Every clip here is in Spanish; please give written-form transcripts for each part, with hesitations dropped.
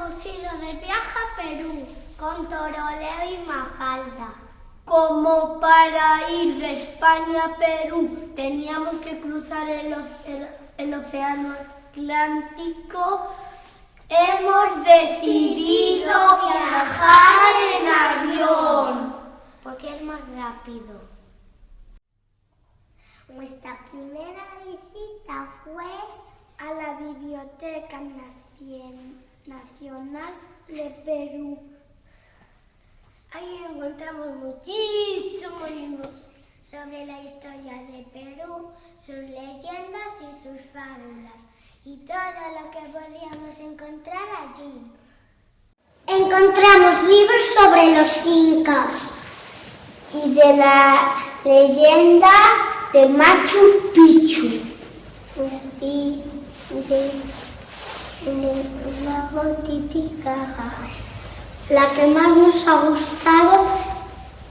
pusieron de viaje a Perú con Toroleo y Mafalda. Como para ir de España a Perú teníamos que cruzar el Océano Atlántico, hemos decidido viajar en avión. Porque es más rápido. Nuestra primera visita fue a la Biblioteca Nacional de Perú. Ahí encontramos muchísimos libros sobre la historia de Perú, sus leyendas y sus fábulas, y todo lo que podíamos encontrar allí. Encontramos libros sobre los incas y de la leyenda de Machu Picchu y del lago Titicaca. La que más nos ha gustado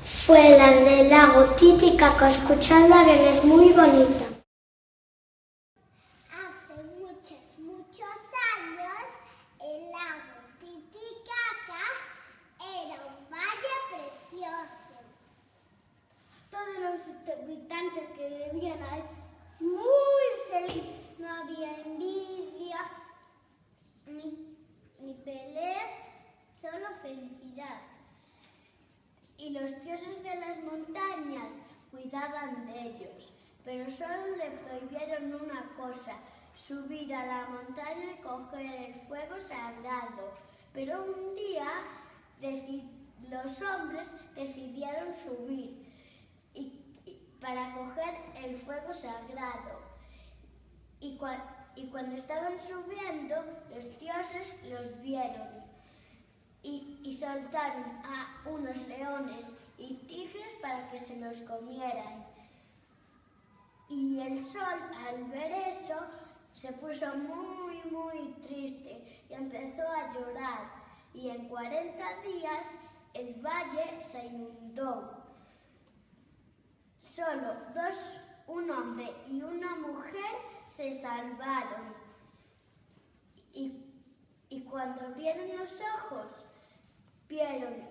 fue la del lago Titicaca. Escucharla es muy bonita. Hace muchos años el lago Titicaca era un valle precioso. Todos los habitantes que vivían ahí muy felices. No había envidia ni peleas, solo felicidad. Y los dioses de las montañas cuidaban de ellos, pero solo le prohibieron una cosa: subir a la montaña y coger el fuego sagrado. Pero un día los hombres decidieron subir para coger el fuego sagrado. Y cuando estaban subiendo, los dioses los vieron y soltaron a unos leones y tigres para que se los comieran. Y el sol, al ver eso, se puso muy triste y empezó a llorar. Y en 40 días el valle se inundó. Solo un hombre y una mujer se salvaron. Y cuando abrieron los ojos, vieron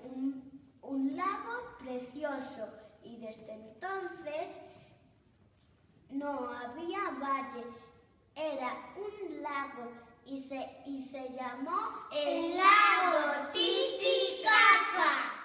un lago precioso, y desde entonces no había valle, era un lago y se llamó el lago Titicaca.